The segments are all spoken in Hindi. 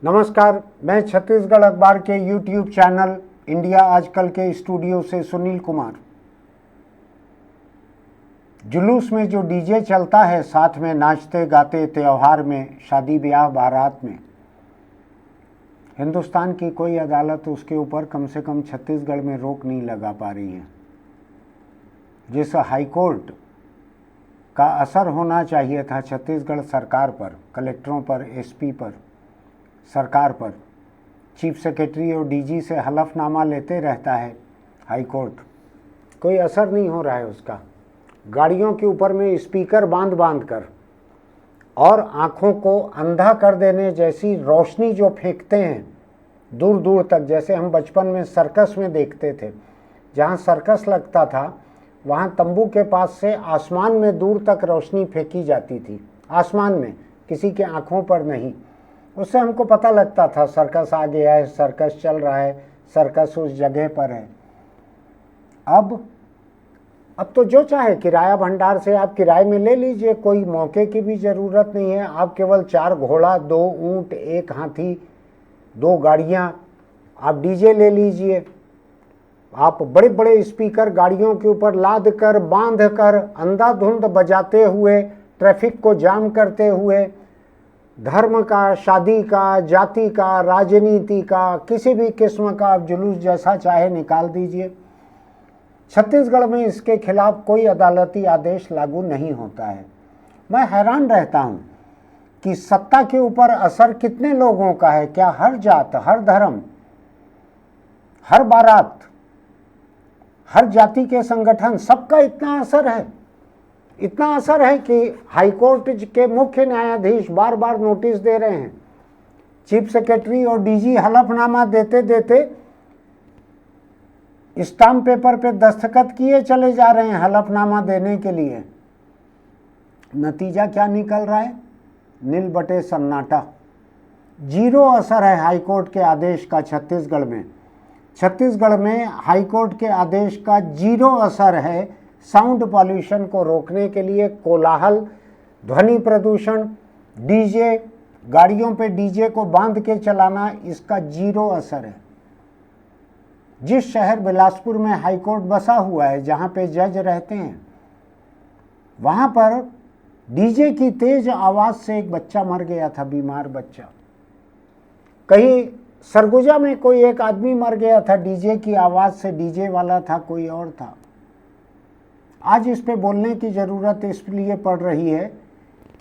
नमस्कार, मैं छत्तीसगढ़ अखबार के यूट्यूब चैनल इंडिया आजकल के स्टूडियो से सुनील कुमार। जुलूस में जो डीजे चलता है, साथ में नाचते गाते, त्योहार में, शादी ब्याह बारात में, हिंदुस्तान की कोई अदालत उसके ऊपर कम से कम छत्तीसगढ़ में रोक नहीं लगा पा रही है। जिस हाईकोर्ट का असर होना चाहिए था छत्तीसगढ़ सरकार पर, कलेक्टरों पर, एसपी पर, सरकार पर, चीफ सेक्रेटरी और डीजी से हलफनामा लेते रहता है हाईकोर्ट, कोई असर नहीं हो रहा है उसका। गाड़ियों के ऊपर में स्पीकर बांध बांध कर और आँखों को अंधा कर देने जैसी रोशनी जो फेंकते हैं दूर दूर तक, जैसे हम बचपन में सर्कस में देखते थे। जहाँ सर्कस लगता था वहाँ तंबू के पास से आसमान में दूर तक रोशनी फेंकी जाती थी, आसमान में, किसी के आँखों पर नहीं। उससे हमको पता लगता था सर्कस आ गया है, सर्कस चल रहा है, सर्कस उस जगह पर है। अब तो जो चाहे किराया भंडार से आप किराए में ले लीजिए, कोई मौके की भी ज़रूरत नहीं है। आप केवल 4 घोड़ा, 2 ऊंट, 1 हाथी, 2 गाड़ियाँ, आप डीजे ले लीजिए। आप बड़े बड़े स्पीकर गाड़ियों के ऊपर लाद कर, बांध कर, अंधाधुंध बजाते हुए, ट्रैफिक को जाम करते हुए, धर्म का, शादी का, जाति का, राजनीति का, किसी भी किस्म का आप जुलूस जैसा चाहे निकाल दीजिए। छत्तीसगढ़ में इसके खिलाफ कोई अदालती आदेश लागू नहीं होता है। मैं हैरान रहता हूँ कि सत्ता के ऊपर असर कितने लोगों का है। क्या हर जात, हर धर्म, हर बारात, हर जाति के संगठन, सबका इतना असर है? इतना असर है कि हाईकोर्ट के मुख्य न्यायाधीश बार बार नोटिस दे रहे हैं। चीफ सेक्रेटरी और डीजी हलफनामा देते देते स्टाम्प पेपर पे दस्तखत किए चले जा रहे हैं हलफनामा देने के लिए। नतीजा क्या निकल रहा है? नील बटे सन्नाटा, जीरो असर है हाईकोर्ट के आदेश का छत्तीसगढ़ में। छत्तीसगढ़ में हाईकोर्ट के आदेश का जीरो असर है साउंड पॉल्यूशन को रोकने के लिए। कोलाहल, ध्वनि प्रदूषण, डीजे, गाड़ियों पे डीजे को बांध के चलाना, इसका जीरो असर है। जिस शहर बिलासपुर में हाईकोर्ट बसा हुआ है, जहाँ पे जज रहते हैं, वहाँ पर डीजे की तेज आवाज़ से एक बच्चा मर गया था, बीमार बच्चा। कहीं सरगुजा में कोई एक आदमी मर गया था डीजे की आवाज़ से। डीजे वाला था कोई और था। आज इस पे बोलने की ज़रूरत इसलिए पड़ रही है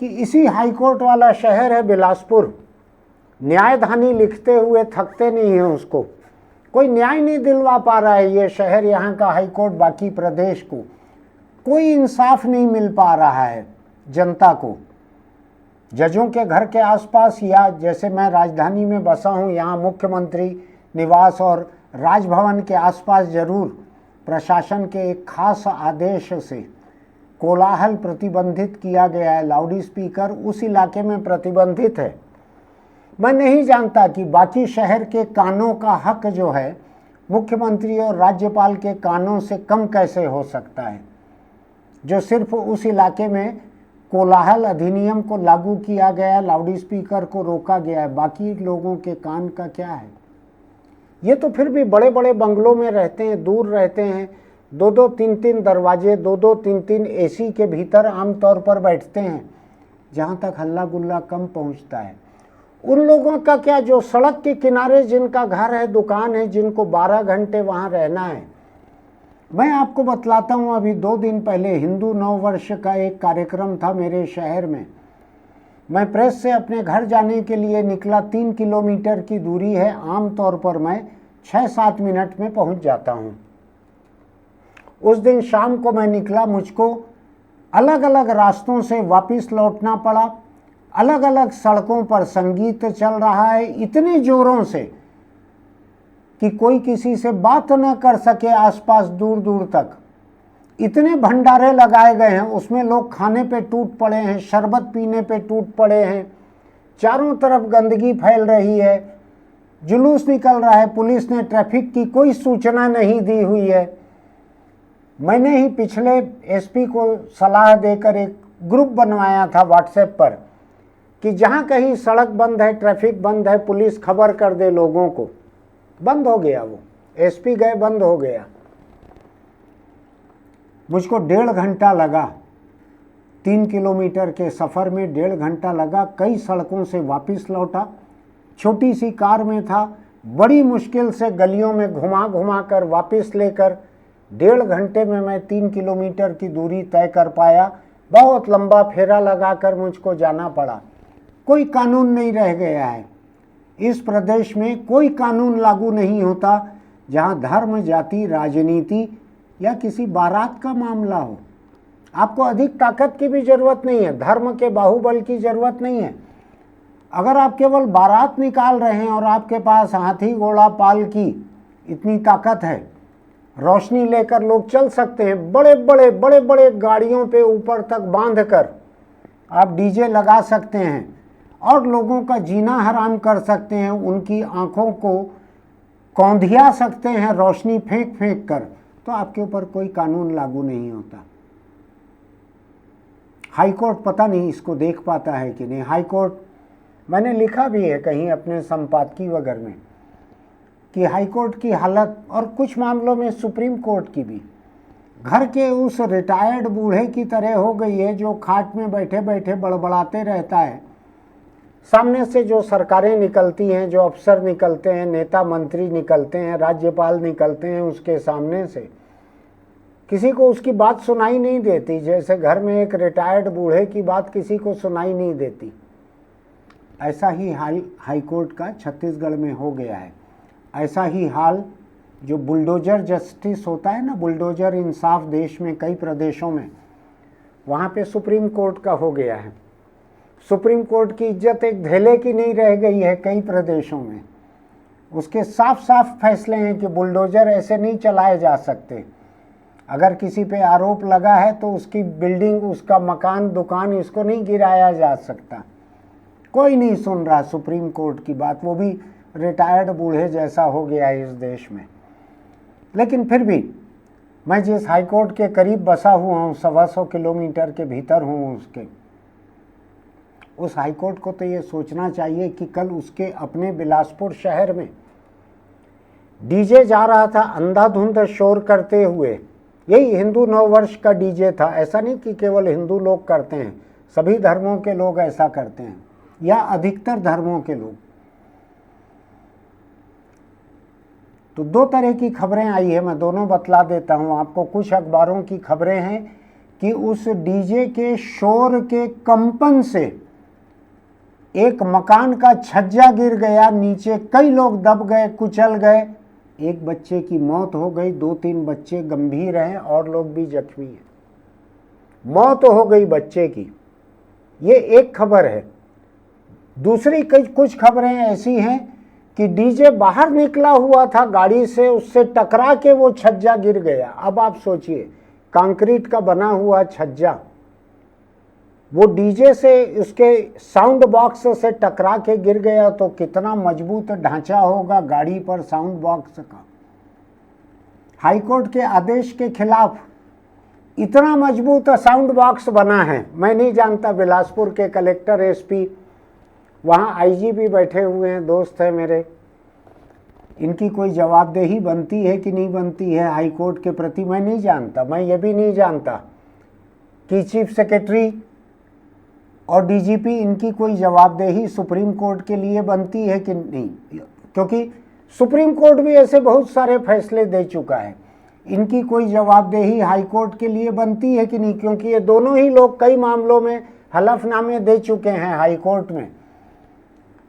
कि इसी हाईकोर्ट वाला शहर है बिलासपुर। न्यायधानी लिखते हुए थकते नहीं हैं उसको, कोई न्याय नहीं दिलवा पा रहा है ये शहर, यहाँ का हाईकोर्ट बाकी प्रदेश को। कोई इंसाफ नहीं मिल पा रहा है जनता को। जजों के घर के आसपास, या जैसे मैं राजधानी में बसा हूँ, यहाँ मुख्यमंत्री निवास और राजभवन के आसपास जरूर प्रशासन के एक खास आदेश से कोलाहल प्रतिबंधित किया गया है। लाउड स्पीकर उस इलाके में प्रतिबंधित है। मैं नहीं जानता कि बाकी शहर के कानों का हक जो है मुख्यमंत्री और राज्यपाल के कानों से कम कैसे हो सकता है, जो सिर्फ उस इलाके में कोलाहल अधिनियम को लागू किया गया, लाउड स्पीकर को रोका गया है। बाकी लोगों के कान का क्या है? ये तो फिर भी बड़े बड़े बंगलों में रहते हैं, दूर रहते हैं, 2-2, 3-3 दरवाजे, 2-2, 3-3 एसी के भीतर आमतौर पर बैठते हैं, जहाँ तक हल्ला गुल्ला कम पहुँचता है। उन लोगों का क्या जो सड़क के किनारे जिनका घर है, दुकान है, जिनको 12 घंटे वहाँ रहना है। मैं आपको बतलाता हूँ, अभी 2 दिन पहले हिंदू नव वर्ष का एक कार्यक्रम था मेरे शहर में। मैं प्रेस से अपने घर जाने के लिए निकला। 3 किलोमीटर की दूरी है। आमतौर पर मैं 6-7 मिनट में पहुंच जाता हूं। उस दिन शाम को मैं निकला, मुझको अलग अलग रास्तों से वापस लौटना पड़ा। अलग अलग सड़कों पर संगीत चल रहा है इतने जोरों से कि कोई किसी से बात न कर सके आसपास दूर दूर तक। इतने भंडारे लगाए गए हैं, उसमें लोग खाने पे टूट पड़े हैं, शरबत पीने पे टूट पड़े हैं। चारों तरफ गंदगी फैल रही है, जुलूस निकल रहा है। पुलिस ने ट्रैफिक की कोई सूचना नहीं दी हुई है। मैंने ही पिछले एसपी को सलाह देकर एक ग्रुप बनवाया था व्हाट्सएप पर कि जहाँ कहीं सड़क बंद है, ट्रैफिक बंद है, पुलिस खबर कर दे लोगों को। बंद हो गया, वो एसपी गए, बंद हो गया। मुझको 1.5 घंटा लगा, 3 किलोमीटर के सफ़र में 1.5 घंटा लगा। कई सड़कों से वापस लौटा, छोटी सी कार में था, बड़ी मुश्किल से गलियों में घुमा घुमा कर वापस लेकर 1.5 घंटे में मैं 3 किलोमीटर की दूरी तय कर पाया। बहुत लंबा फेरा लगाकर मुझको जाना पड़ा। कोई कानून नहीं रह गया है इस प्रदेश में, कोई कानून लागू नहीं होता जहां धर्म, जाति, राजनीति या किसी बारात का मामला हो। आपको अधिक ताकत की भी जरूरत नहीं है, धर्म के बाहुबल की जरूरत नहीं है। अगर आप केवल बारात निकाल रहे हैं और आपके पास हाथी, घोड़ा, पाल की इतनी ताकत है, रोशनी लेकर लोग चल सकते हैं, बड़े बड़े गाड़ियों पे ऊपर तक बांध कर आप डीजे लगा सकते हैं और लोगों का जीना हराम कर सकते हैं, उनकी आंखों को कौंधिया सकते हैं रोशनी फेंक फेंक कर, तो आपके ऊपर कोई कानून लागू नहीं होता। हाईकोर्ट पता नहीं इसको देख पाता है कि नहीं। हाईकोर्ट, मैंने लिखा भी है कहीं अपने संपादकीय वगैरह में कि हाईकोर्ट की हालत, और कुछ मामलों में सुप्रीम कोर्ट की भी, घर के उस रिटायर्ड बूढ़े की तरह हो गई है जो खाट में बैठे बैठे बड़बड़ाते रहता है। सामने से जो सरकारें निकलती हैं, जो अफसर निकलते हैं, नेता मंत्री निकलते हैं, राज्यपाल निकलते हैं, उसके सामने से किसी को उसकी बात सुनाई नहीं देती। जैसे घर में एक रिटायर्ड बूढ़े की बात किसी को सुनाई नहीं देती। ऐसा ही हाल हाईकोर्ट का छत्तीसगढ़ में हो गया है। ऐसा ही हाल जो बुलडोजर जस्टिस होता है ना, बुलडोजर इंसाफ देश में कई प्रदेशों में, वहाँ पे सुप्रीम कोर्ट का हो गया है। सुप्रीम कोर्ट की इज्जत एक धेले की नहीं रह गई है कई प्रदेशों में। उसके साफ साफ फैसले हैं कि बुलडोजर ऐसे नहीं चलाए जा सकते। अगर किसी पे आरोप लगा है तो उसकी बिल्डिंग, उसका मकान, दुकान, इसको नहीं गिराया जा सकता। कोई नहीं सुन रहा सुप्रीम कोर्ट की बात, वो भी रिटायर्ड बूढ़े जैसा हो गया है इस देश में। लेकिन फिर भी मैं जिस हाईकोर्ट के करीब बसा हुआ हूँ, 125 किलोमीटर के भीतर हूँ उसके, उस हाईकोर्ट को तो ये सोचना चाहिए कि कल उसके अपने बिलासपुर शहर में डीजे जा रहा था अंधाधुंध शोर करते हुए। यही हिंदू नववर्ष का डीजे था। ऐसा नहीं कि केवल हिंदू लोग करते हैं, सभी धर्मों के लोग ऐसा करते हैं, या अधिकतर धर्मों के लोग। तो 2 तरह की खबरें आई है, मैं दोनों बतला देता हूं आपको। कुछ अखबारों की खबरें हैं कि उस डीजे के शोर के कंपन से एक मकान का छज्जा गिर गया, नीचे कई लोग दब गए, कुचल गए, एक बच्चे की मौत हो गई, 2-3 बच्चे गंभीर हैं और लोग भी जख्मी हैं। मौत हो गई बच्चे की, ये एक खबर है। दूसरी कुछ खबरें ऐसी हैं कि डीजे बाहर निकला हुआ था गाड़ी से, उससे टकरा के वो छज्जा गिर गया। अब आप सोचिए, कंक्रीट का बना हुआ छज्जा, वो डीजे से, उसके साउंड बॉक्स से टकरा के गिर गया, तो कितना मजबूत ढांचा होगा गाड़ी पर साउंड बॉक्स का। हाईकोर्ट के आदेश के खिलाफ इतना मजबूत साउंड बॉक्स बना है। मैं नहीं जानता, बिलासपुर के कलेक्टर, एसपी, वहाँ आईजी भी बैठे हुए हैं, दोस्त हैं मेरे, इनकी कोई जवाबदेही बनती है कि नहीं बनती है हाईकोर्ट के प्रति, मैं नहीं जानता। मैं ये भी नहीं जानता कि चीफ सेक्रेटरी और डीजीपी, इनकी कोई जवाबदेही सुप्रीम कोर्ट के लिए बनती है कि नहीं, क्योंकि सुप्रीम कोर्ट भी ऐसे बहुत सारे फैसले दे चुका है। इनकी कोई जवाबदेही हाई कोर्ट के लिए बनती है कि नहीं, क्योंकि ये दोनों ही लोग कई मामलों में हलफनामे दे चुके हैं हाई कोर्ट में।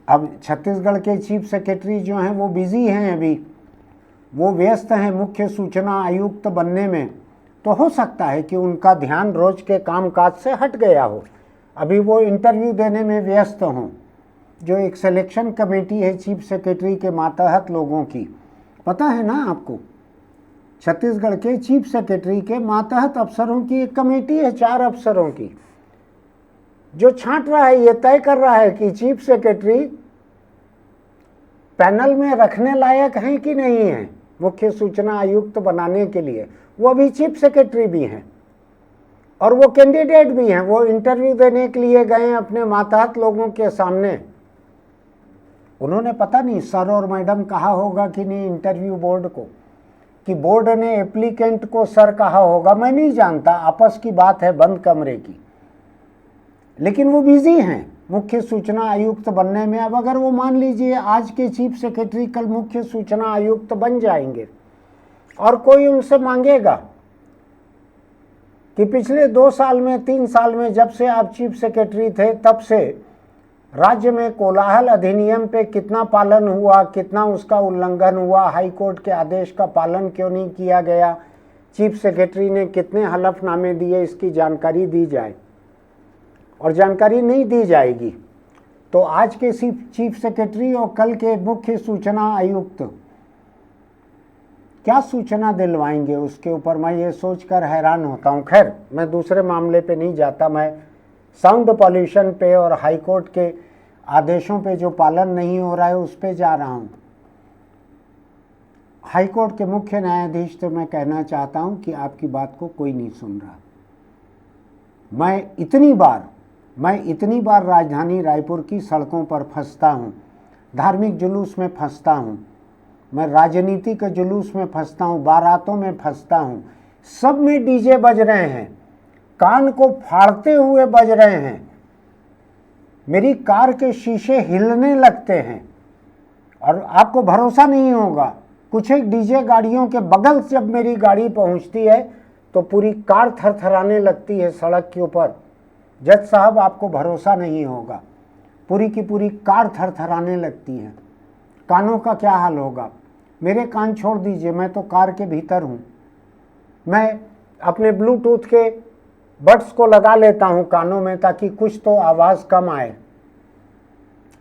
अब छत्तीसगढ़ के चीफ सेक्रेटरी जो हैं वो बिजी हैं, अभी वो व्यस्त हैं मुख्य सूचना आयुक्त बनने में, तो हो सकता है कि उनका ध्यान रोज के कामकाज से हट गया हो, अभी वो इंटरव्यू देने में व्यस्त हों। जो एक सिलेक्शन कमेटी है चीफ सेक्रेटरी के मातहत लोगों की, पता है ना आपको, छत्तीसगढ़ के चीफ सेक्रेटरी के मातहत अफसरों की एक कमेटी है, 4 अफसरों की, जो छांट रहा है, ये तय कर रहा है कि चीफ सेक्रेटरी पैनल में रखने लायक हैं कि नहीं है मुख्य सूचना आयुक्त बनाने के लिए। वो अभी चीफ सेक्रेटरी भी हैं, और वो कैंडिडेट भी हैं, वो इंटरव्यू देने के लिए गए अपने मातहत लोगों के सामने। उन्होंने पता नहीं सर और मैडम कहा होगा कि नहीं इंटरव्यू बोर्ड को, कि बोर्ड ने एप्लीकेंट को सर कहा होगा, मैं नहीं जानता, आपस की बात है बंद कमरे की। लेकिन वो बिजी हैं मुख्य सूचना आयुक्त बनने में। अब अगर वो मान लीजिए आज के चीफ सेक्रेटरी कल मुख्य सूचना आयुक्त बन जाएंगे और कोई उनसे मांगेगा कि पिछले 2 साल में 3 साल में जब से आप चीफ सेक्रेटरी थे तब से राज्य में कोलाहल अधिनियम पे कितना पालन हुआ, कितना उसका उल्लंघन हुआ, हाई कोर्ट के आदेश का पालन क्यों नहीं किया गया, चीफ सेक्रेटरी ने कितने हलफनामे दिए, इसकी जानकारी दी जाए। और जानकारी नहीं दी जाएगी तो आज के चीफ सेक्रेटरी और कल के मुख्य सूचना आयुक्त क्या सूचना दिलवाएंगे, उसके ऊपर मैं ये सोचकर हैरान होता हूँ। खैर मैं दूसरे मामले पे नहीं जाता, मैं साउंड पॉल्यूशन पे और हाई कोर्ट के आदेशों पे जो पालन नहीं हो रहा है उस पे जा रहा हूँ। हाई कोर्ट के मुख्य न्यायाधीश तो मैं कहना चाहता हूँ कि आपकी बात को कोई नहीं सुन रहा। मैं इतनी बार राजधानी रायपुर की सड़कों पर फंसता हूँ, धार्मिक जुलूस में फंसता हूँ, मैं राजनीति के जुलूस में फंसता हूँ, बारातों में फंसता हूँ, सब में डीजे बज रहे हैं, कान को फाड़ते हुए बज रहे हैं, मेरी कार के शीशे हिलने लगते हैं। और आपको भरोसा नहीं होगा, कुछ एक डीजे गाड़ियों के बगल से जब मेरी गाड़ी पहुंचती है तो पूरी कार थरथराने लगती है सड़क के ऊपर। जज साहब आपको भरोसा नहीं होगा, पूरी की पूरी कार थरथराने लगती है। कानों का क्या हाल होगा? मेरे कान छोड़ दीजिए, मैं तो कार के भीतर हूँ, मैं अपने ब्लूटूथ के बड्स को लगा लेता हूँ कानों में ताकि कुछ तो आवाज़ कम आए।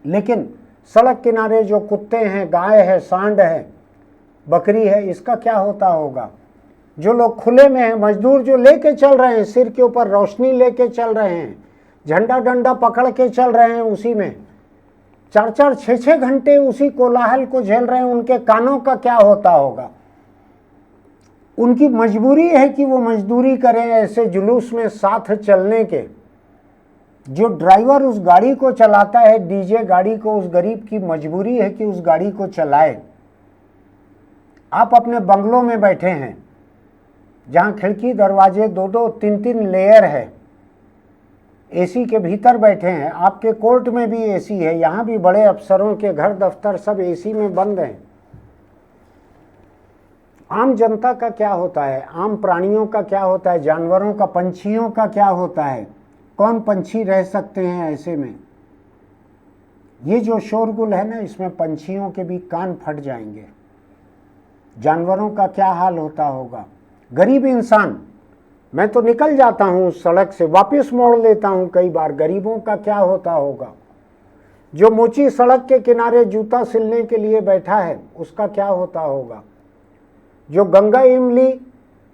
लेकिन सड़क किनारे जो कुत्ते हैं, गाय है, सांड है, बकरी है, इसका क्या होता होगा? जो लोग खुले में हैं, मजदूर जो लेके चल रहे हैं, सिर के ऊपर रोशनी लेके चल रहे हैं, झंडा डंडा पकड़ के चल रहे हैं, उसी में 4-4, 6-6 घंटे उसी कोलाहल को झेल रहे हैं, उनके कानों का क्या होता होगा? उनकी मजबूरी है कि वो मजदूरी करें ऐसे जुलूस में साथ चलने के। जो ड्राइवर उस गाड़ी को चलाता है, डीजे गाड़ी को, उस गरीब की मजबूरी है कि उस गाड़ी को चलाए। आप अपने बंगलों में बैठे हैं जहां खिड़की दरवाजे 2-2, 3-3 लेयर है, एसी के भीतर बैठे हैं। आपके कोर्ट में भी एसी है, यहां भी बड़े अफसरों के घर दफ्तर सब एसी में बंद हैं। आम जनता का क्या होता है? आम प्राणियों का क्या होता है? जानवरों का, पंछियों का क्या होता है? कौन पंछी रह सकते हैं ऐसे में? ये जो शोरगुल है ना, इसमें पंछियों के भी कान फट जाएंगे। जानवरों का क्या हाल होता होगा? गरीब इंसान, मैं तो निकल जाता हूँ उस सड़क से, वापस मोड़ लेता हूँ कई बार। गरीबों का क्या होता होगा? जो मोची सड़क के किनारे जूता सिलने के लिए बैठा है, उसका क्या होता होगा? जो गंगा इमली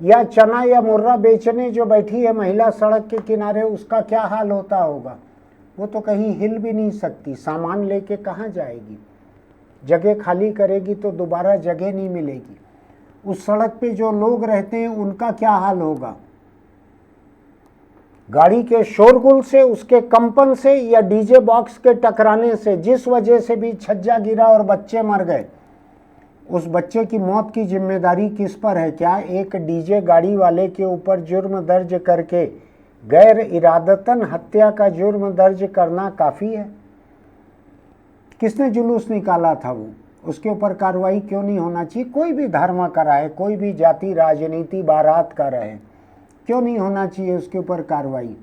या चना या मुर्रा बेचने जो बैठी है महिला सड़क के किनारे, उसका क्या हाल होता होगा? वो तो कहीं हिल भी नहीं सकती, सामान लेके कहाँ जाएगी? जगह खाली करेगी तो दोबारा जगह नहीं मिलेगी। उस सड़क पे जो लोग रहते हैं उनका क्या हाल होगा? गाड़ी के शोरगुल से, उसके कंपन से या डीजे बॉक्स के टकराने से, जिस वजह से भी छज्जा गिरा और बच्चे मर गए, उस बच्चे की मौत की जिम्मेदारी किस पर है? क्या एक डीजे गाड़ी वाले के ऊपर जुर्म दर्ज करके गैर इरादतन हत्या का जुर्म दर्ज करना काफ़ी है? किसने जुलूस निकाला था वो, उसके ऊपर कार्रवाई क्यों नहीं होना चाहिए? कोई भी धर्म का रहे, कोई भी जाति राजनीति बारात का रहे, क्यों नहीं होना चाहिए उसके ऊपर कार्रवाई?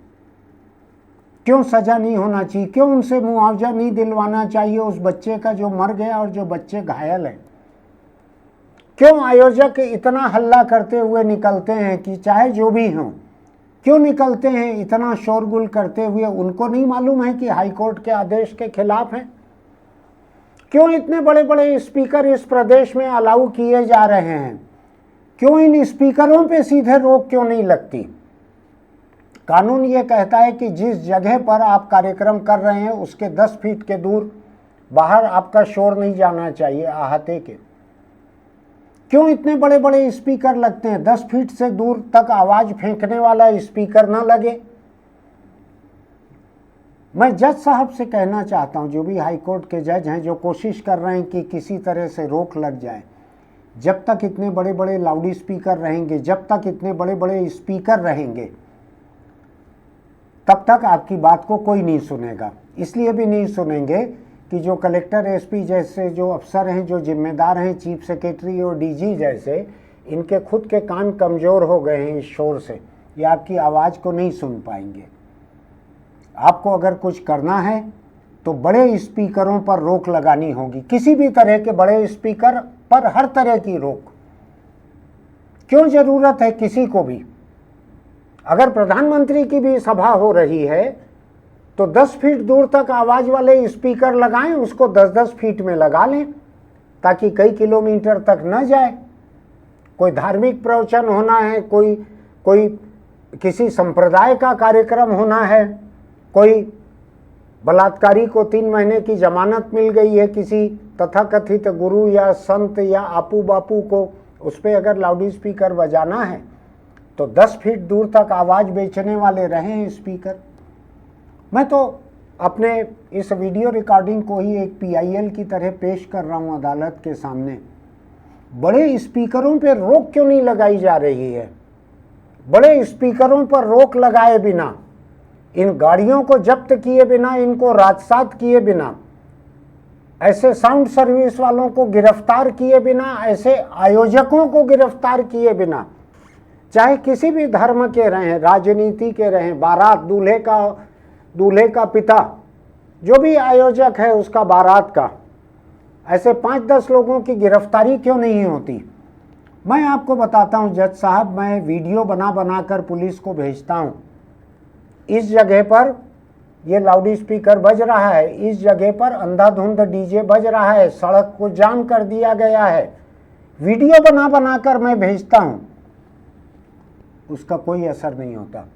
क्यों सजा नहीं होना चाहिए? क्यों उनसे मुआवजा नहीं दिलवाना चाहिए उस बच्चे का जो मर गया और जो बच्चे घायल हैं? क्यों आयोजक इतना हल्ला करते हुए निकलते हैं कि चाहे जो भी हों, क्यों निकलते हैं इतना शोरगुल करते हुए? उनको नहीं मालूम है कि हाई कोर्ट के आदेश के खिलाफ है? क्यों इतने बड़े बड़े स्पीकर इस प्रदेश में अलाउ किए जा रहे हैं? क्यों इन स्पीकरों पे सीधे रोक क्यों नहीं लगती? कानून ये कहता है कि जिस जगह पर आप कार्यक्रम कर रहे हैं उसके 10 फीट के दूर बाहर आपका शोर नहीं जाना चाहिए अहाते के। क्यों इतने बड़े बड़े स्पीकर लगते हैं? 10 फीट से दूर तक आवाज फेंकने वाला स्पीकर ना लगे। मैं जज साहब से कहना चाहता हूं, जो भी हाई कोर्ट के जज हैं, जो कोशिश कर रहे हैं कि किसी तरह से रोक लग जाए, जब तक इतने बड़े बड़े लाउड स्पीकर रहेंगे, जब तक इतने बड़े बड़े स्पीकर रहेंगे, तब तक आपकी बात को कोई नहीं सुनेगा। इसलिए भी नहीं सुनेंगे कि जो कलेक्टर, एसपी जैसे जो अफसर हैं, जो जिम्मेदार हैं, चीफ सेक्रेटरी और डीजी जैसे, इनके खुद के कान कमज़ोर हो गए हैं इस शोर से, ये आपकी आवाज़ को नहीं सुन पाएंगे। आपको अगर कुछ करना है तो बड़े स्पीकरों पर रोक लगानी होगी, किसी भी तरह के बड़े स्पीकर पर हर तरह की रोक। क्यों ज़रूरत है किसी को भी? अगर प्रधानमंत्री की भी सभा हो रही है तो 10 फीट दूर तक आवाज वाले स्पीकर लगाएं, उसको 10-10 फीट में लगा लें ताकि कई किलोमीटर तक न जाए। कोई धार्मिक प्रवचन होना है, कोई किसी संप्रदाय का कार्यक्रम होना है, कोई बलात्कारी को 3 महीने की जमानत मिल गई है, किसी तथाकथित गुरु या संत या आपू बापू को, उस पर अगर लाउड स्पीकर बजाना है तो 10 फीट दूर तक आवाज़ बेचने वाले रहें स्पीकर। मैं तो अपने इस वीडियो रिकॉर्डिंग को ही एक PIL की तरह पेश कर रहा हूँ अदालत के सामने। बड़े स्पीकरों पर रोक क्यों नहीं लगाई जा रही है? बड़े स्पीकरों पर रोक लगाए बिना, इन गाड़ियों को जब्त किए बिना, इनको राजसात किए बिना, ऐसे साउंड सर्विस वालों को गिरफ्तार किए बिना, ऐसे आयोजकों को गिरफ्तार किए बिना, चाहे किसी भी धर्म के रहें, राजनीति के रहें, बारात, दूल्हे का पिता, जो भी आयोजक है उसका बारात का, ऐसे 5-10 लोगों की गिरफ्तारी क्यों नहीं होती? मैं आपको बताता हूं जज साहब, मैं वीडियो बना कर पुलिस को भेजता हूं। इस जगह पर ये लाउड स्पीकर बज रहा है, इस जगह पर अंधाधुंध डीजे बज रहा है, सड़क को जाम कर दिया गया है, वीडियो बना कर मैं भेजता हूं, उसका कोई असर नहीं होता।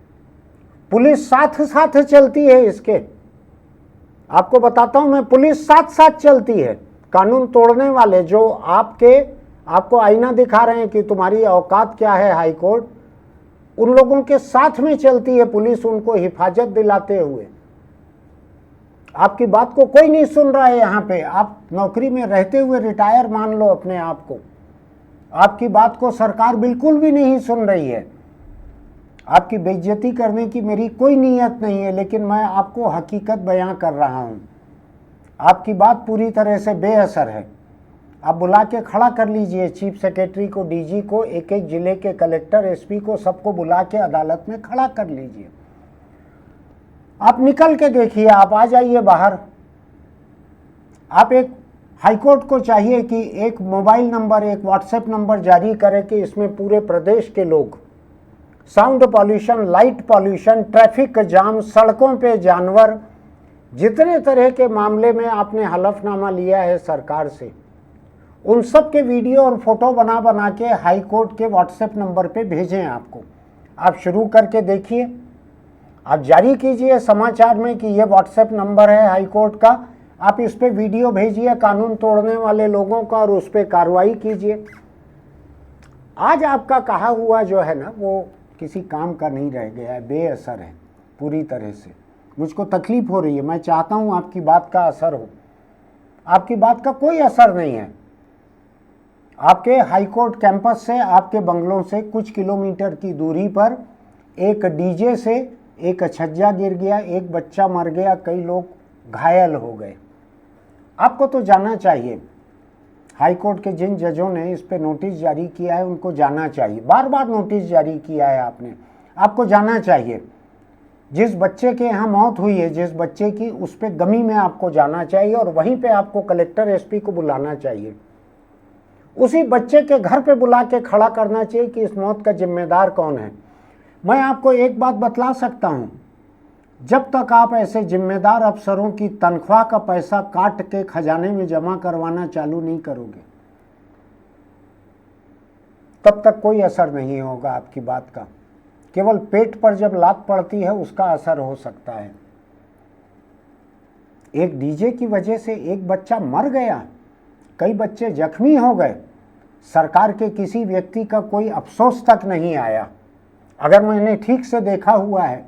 पुलिस साथ साथ चलती है इसके, आपको बताता हूं मैं, पुलिस साथ साथ चलती है। कानून तोड़ने वाले जो आपको आईना दिखा रहे हैं कि तुम्हारी औकात क्या है हाई कोर्ट, उन लोगों के साथ में चलती है पुलिस, उनको हिफाजत दिलाते हुए। आपकी बात को कोई नहीं सुन रहा है यहाँ पे। आप नौकरी में रहते हुए रिटायर मान लो अपने आप को, आपकी बात को सरकार बिल्कुल भी नहीं सुन रही है। आपकी बेइज्जती करने की मेरी कोई नीयत नहीं है, लेकिन मैं आपको हकीकत बयां कर रहा हूं। आपकी बात पूरी तरह से बेअसर है। आप बुला के खड़ा कर लीजिए चीफ सेक्रेटरी को, डीजी को, एक एक जिले के कलेक्टर, एसपी को, सबको बुला के अदालत में खड़ा कर लीजिए। आप निकल के देखिए, आप आ जाइए बाहर। आप एक हाईकोर्ट को चाहिए कि एक मोबाइल नंबर, एक व्हाट्सएप नंबर जारी करे कि इसमें पूरे प्रदेश के लोग sound pollution, light pollution, traffic jam, सड़कों पे जानवर, जितने तरह के मामले में आपने हलफनामा लिया है सरकार से, उन सब के वीडियो और फोटो बना के हाई कोर्ट के व्हाट्सएप नंबर पे भेजें आपको। आप शुरू करके देखिए, आप जारी कीजिए समाचार में कि ये व्हाट्सएप नंबर है हाई कोर्ट का, आप इस पे वीडियो भेजिए कानून तोड़ने वाले लोगों का और उस पर कार्रवाई कीजिए। आज आपका कहा हुआ जो है ना, वो किसी काम का नहीं रह गया है, बेअसर है पूरी तरह से। मुझको तकलीफ हो रही है, मैं चाहता हूं आपकी बात का असर हो। आपकी बात का कोई असर नहीं है। आपके हाईकोर्ट कैंपस से, आपके बंगलों से कुछ किलोमीटर की दूरी पर एक डीजे से एक छज्जा गिर गया, एक बच्चा मर गया, कई लोग घायल हो गए। आपको तो जाना चाहिए, हाईकोर्ट के जिन जजों ने इस पे नोटिस जारी किया है उनको जाना चाहिए। बार बार नोटिस जारी किया है आपने, आपको जाना चाहिए। जिस बच्चे के यहाँ मौत हुई है, जिस बच्चे की, उस पे गमी में आपको जाना चाहिए और वहीं पे आपको कलेक्टर, एसपी को बुलाना चाहिए। उसी बच्चे के घर पे बुला के खड़ा करना चाहिए कि इस मौत का जिम्मेदार कौन है। मैं आपको एक बात बतला सकता हूं, जब तक आप ऐसे जिम्मेदार अफसरों की तनख्वाह का पैसा काट के खजाने में जमा करवाना चालू नहीं करोगे, तब तक कोई असर नहीं होगा आपकी बात का। केवल पेट पर जब लात पड़ती है उसका असर हो सकता है। एक डीजे की वजह से एक बच्चा मर गया, कई बच्चे जख्मी हो गए, सरकार के किसी व्यक्ति का कोई अफसोस तक नहीं आया। अगर मैंने ठीक से देखा हुआ है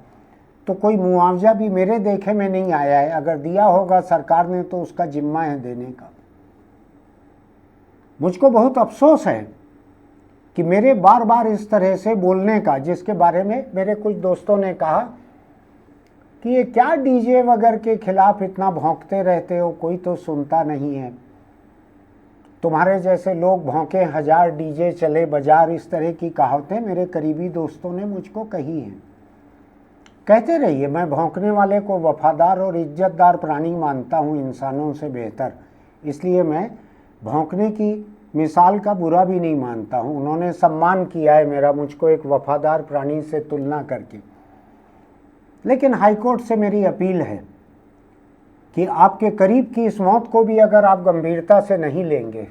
तो कोई मुआवजा भी मेरे देखे में नहीं आया है। अगर दिया होगा सरकार ने तो उसका जिम्मा है देने का। मुझको बहुत अफसोस है कि मेरे बार बार इस तरह से बोलने का, जिसके बारे में मेरे कुछ दोस्तों ने कहा कि ये क्या डीजे वगैरह के खिलाफ इतना भौंकते रहते हो, कोई तो सुनता नहीं है, तुम्हारे जैसे लोग भौंके 1000 डीजे चले बाजार, इस तरह की कहावतें मेरे करीबी दोस्तों ने मुझको कही हैं। कहते रहिए, मैं भौंकने वाले को वफादार और इज्जतदार प्राणी मानता हूँ इंसानों से बेहतर, इसलिए मैं भौंकने की मिसाल का बुरा भी नहीं मानता हूँ। उन्होंने सम्मान किया है मेरा, मुझको एक वफादार प्राणी से तुलना करके। लेकिन हाईकोर्ट से मेरी अपील है कि आपके करीब की इस मौत को भी अगर आप गंभीरता से नहीं लेंगे,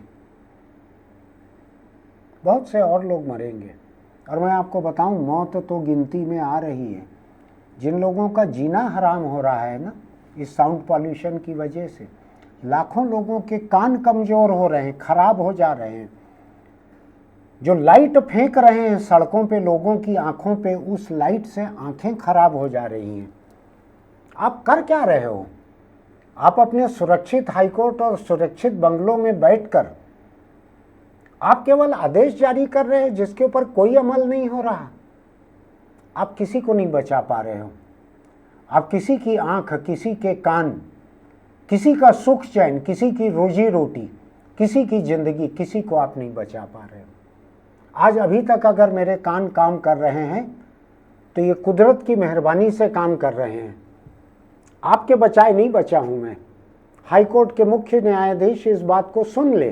बहुत से और लोग मरेंगे। और मैं आपको बताऊं, मौत तो गिनती में आ रही है। जिन लोगों का जीना हराम हो रहा है ना, इस साउंड पॉल्यूशन की वजह से लाखों लोगों के कान कमज़ोर हो रहे हैं, खराब हो जा रहे हैं। जो लाइट फेंक रहे हैं सड़कों पे लोगों की आंखों पे, उस लाइट से आंखें खराब हो जा रही हैं। आप कर क्या रहे हो? आप अपने सुरक्षित हाईकोर्ट और सुरक्षित बंगलों में बैठकर आप केवल आदेश जारी कर रहे हैं जिसके ऊपर कोई अमल नहीं हो रहा। आप किसी को नहीं बचा पा रहे हो। आप किसी की आंख, किसी के कान, किसी का सुख चैन, किसी की रोजी रोटी, किसी की जिंदगी, किसी को आप नहीं बचा पा रहे हो। आज अभी तक अगर मेरे कान काम कर रहे हैं तो ये कुदरत की मेहरबानी से काम कर रहे हैं। आपके बचाए नहीं बचा हूं मैं। हाईकोर्ट के मुख्य न्यायाधीश इस बात को सुन ले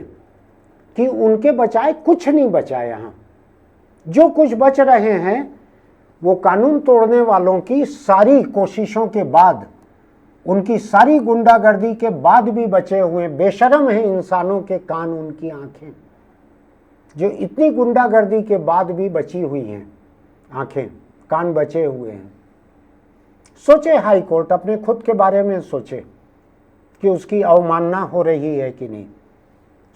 कि उनके बचाए कुछ नहीं बचा। यहाँ जो कुछ बच रहे हैं वो कानून तोड़ने वालों की सारी कोशिशों के बाद, उनकी सारी गुंडागर्दी के बाद भी बचे हुए बेशर्म हैं इंसानों के कान, उनकी आंखें, जो इतनी गुंडागर्दी के बाद भी बची हुई हैं। आंखें, कान बचे हुए हैं। सोचे हाईकोर्ट, अपने खुद के बारे में सोचे कि उसकी अवमानना हो रही है कि नहीं।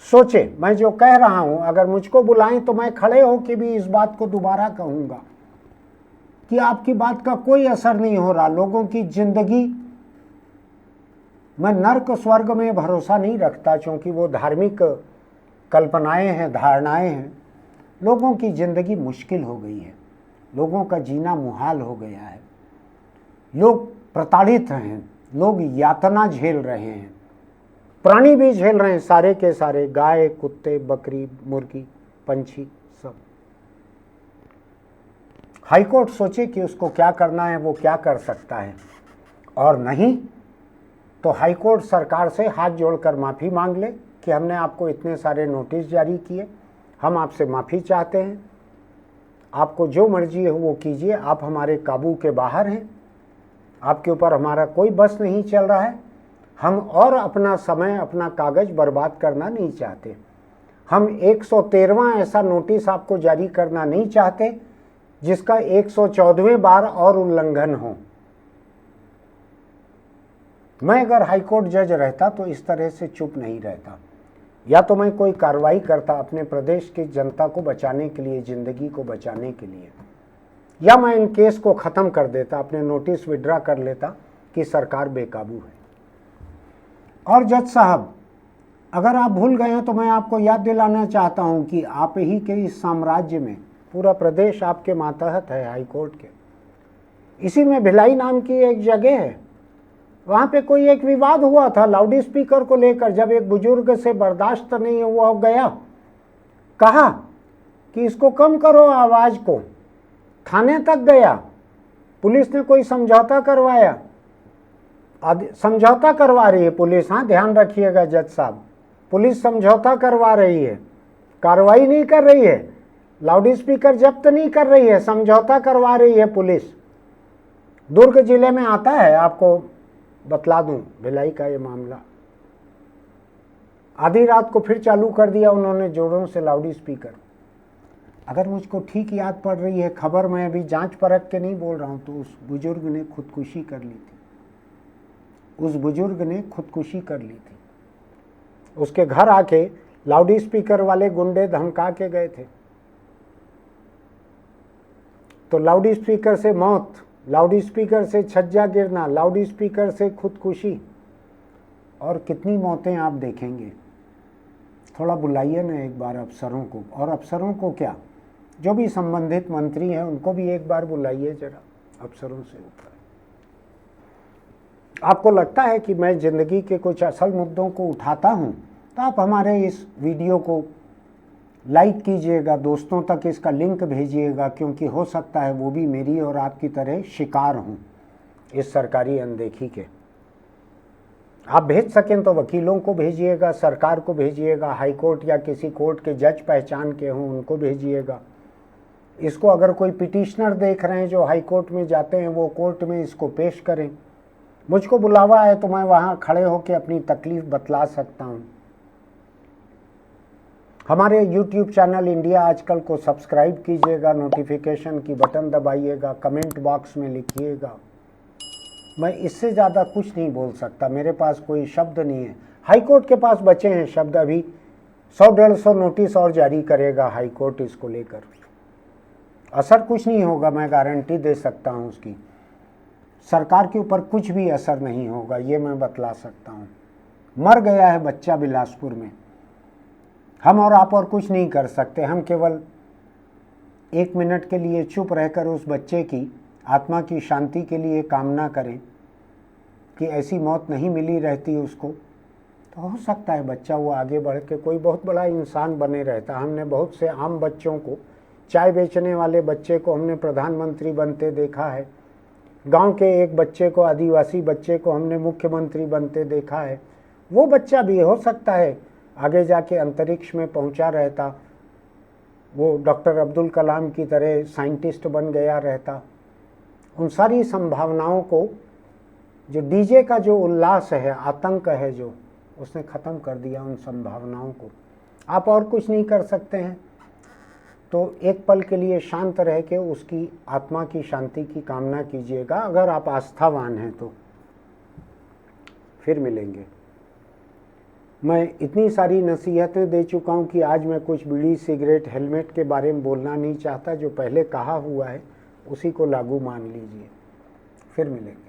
सोचे, मैं जो कह रहा हूं, अगर मुझको बुलाएं तो मैं खड़े होकर भी इस बात को दोबारा कहूंगा कि आपकी बात का कोई असर नहीं हो रहा। लोगों की जिंदगी, मैं नर्क स्वर्ग में भरोसा नहीं रखता क्योंकि वो धार्मिक कल्पनाएं हैं, धारणाएं हैं। लोगों की जिंदगी मुश्किल हो गई है, लोगों का जीना मुहाल हो गया है, लोग प्रताड़ित हैं, लोग यातना झेल रहे हैं, प्राणी भी झेल रहे हैं, सारे के सारे, गाय, कुत्ते, बकरी, मुर्गी, पंछी, सब। हाईकोर्ट सोचे कि उसको क्या करना है, वो क्या कर सकता है। और नहीं तो हाईकोर्ट सरकार से हाथ जोड़कर माफ़ी मांग ले कि हमने आपको इतने सारे नोटिस जारी किए, हम आपसे माफ़ी चाहते हैं, आपको जो मर्जी है वो कीजिए, आप हमारे काबू के बाहर हैं, आपके ऊपर हमारा कोई बस नहीं चल रहा है। हम और अपना समय, अपना कागज़ बर्बाद करना नहीं चाहते। हम 113वां ऐसा नोटिस आपको जारी करना नहीं चाहते जिसका 114वें बार और उल्लंघन हो। मैं अगर हाईकोर्ट जज रहता तो इस तरह से चुप नहीं रहता। या तो मैं कोई कार्रवाई करता अपने प्रदेश की जनता को बचाने के लिए, जिंदगी को बचाने के लिए, या मैं इन केस को ख़त्म कर देता, अपने नोटिस विड्रा कर लेता कि सरकार बेकाबू है। और जज साहब, अगर आप भूल गए हैं तो मैं आपको याद दिलाना चाहता हूं कि आप ही के इस साम्राज्य में पूरा प्रदेश आपके मातहत है, हाईकोर्ट के। इसी में भिलाई नाम की एक जगह है, वहाँ पे कोई एक विवाद हुआ था लाउड स्पीकर को लेकर। जब एक बुजुर्ग से बर्दाश्त नहीं हुआ गया, कहा कि इसको कम करो आवाज़ को, थाने तक गया। पुलिस ने कोई समझौता करवाया, समझौता करवा रही है पुलिस। हाँ, ध्यान रखिएगा जज साहब, पुलिस समझौता करवा रही है, कार्रवाई नहीं कर रही है, लाउड स्पीकर जब्त नहीं कर रही है, समझौता करवा रही है पुलिस। दुर्ग जिले में आता है, आपको बतला दूं भिलाई का ये मामला। आधी रात को फिर चालू कर दिया उन्होंने जोरों से लाउड स्पीकर। अगर मुझको ठीक याद पड़ रही है खबर, मैं अभी जांच परख के नहीं बोल रहा हूं, तो उस बुजुर्ग ने खुदकुशी कर ली थी। उस बुजुर्ग ने खुदकुशी कर ली थी। उसके घर आके लाउड स्पीकर वाले गुंडे धमका के गए थे। तो लाउड स्पीकर से मौत, लाउड स्पीकर से छज्जा गिरना, लाउड स्पीकर से खुदकुशी, और कितनी मौतें आप देखेंगे। थोड़ा बुलाइए ना एक बार अफसरों को, और अफसरों को क्या, जो भी संबंधित मंत्री हैं उनको भी एक बार बुलाइए जरा, अफसरों से ऊपर। आपको लगता है कि मैं ज़िंदगी के कुछ असल मुद्दों को उठाता हूं, तो आप हमारे इस वीडियो को लाइक कीजिएगा, दोस्तों तक इसका लिंक भेजिएगा, क्योंकि हो सकता है वो भी मेरी और आपकी तरह शिकार हों इस सरकारी अनदेखी के। आप भेज सकें तो वकीलों को भेजिएगा, सरकार को भेजिएगा, हाई कोर्ट या किसी कोर्ट के जज पहचान के हों उनको भेजिएगा। इसको अगर कोई पिटिशनर देख रहे हैं जो हाई कोर्ट में जाते हैं, वो कोर्ट में इसको पेश करें। मुझको बुलावा है तो मैं वहाँ खड़े होकर अपनी तकलीफ बतला सकता हूँ। हमारे YouTube चैनल इंडिया आजकल को सब्सक्राइब कीजिएगा, नोटिफिकेशन की बटन दबाइएगा, कमेंट बॉक्स में लिखिएगा। मैं इससे ज़्यादा कुछ नहीं बोल सकता, मेरे पास कोई शब्द नहीं है। हाई कोर्ट के पास बचे हैं शब्द, अभी 100-150 नोटिस और जारी करेगा हाई कोर्ट इसको लेकर। असर कुछ नहीं होगा, मैं गारंटी दे सकता हूँ उसकी। सरकार के ऊपर कुछ भी असर नहीं होगा, ये मैं बतला सकता हूँ। मर गया है बच्चा बिलासपुर में, हम और आप और कुछ नहीं कर सकते। हम केवल 1 मिनट के लिए चुप रहकर उस बच्चे की आत्मा की शांति के लिए कामना करें कि ऐसी मौत नहीं मिली रहती उसको, तो हो सकता है बच्चा वो आगे बढ़ के कोई बहुत बड़ा इंसान बने रहता। हमने बहुत से आम बच्चों को, चाय बेचने वाले बच्चे को हमने प्रधानमंत्री बनते देखा है, गांव के एक बच्चे को, आदिवासी बच्चे को हमने मुख्यमंत्री बनते देखा है। वो बच्चा भी हो सकता है आगे जाके अंतरिक्ष में पहुंचा रहता, वो डॉक्टर अब्दुल कलाम की तरह साइंटिस्ट बन गया रहता। उन सारी संभावनाओं को, जो डीजे का जो उल्लास है, आतंक है जो, उसने ख़त्म कर दिया उन संभावनाओं को। आप और कुछ नहीं कर सकते हैं, तो एक पल के लिए शांत रह के उसकी आत्मा की शांति की कामना कीजिएगा, अगर आप आस्थावान हैं तो। फिर मिलेंगे। मैं इतनी सारी नसीहतें दे चुका हूँ कि आज मैं कुछ बीड़ी, सिगरेट, हेलमेट के बारे में बोलना नहीं चाहता। जो पहले कहा हुआ है उसी को लागू मान लीजिए। फिर मिलेंगे।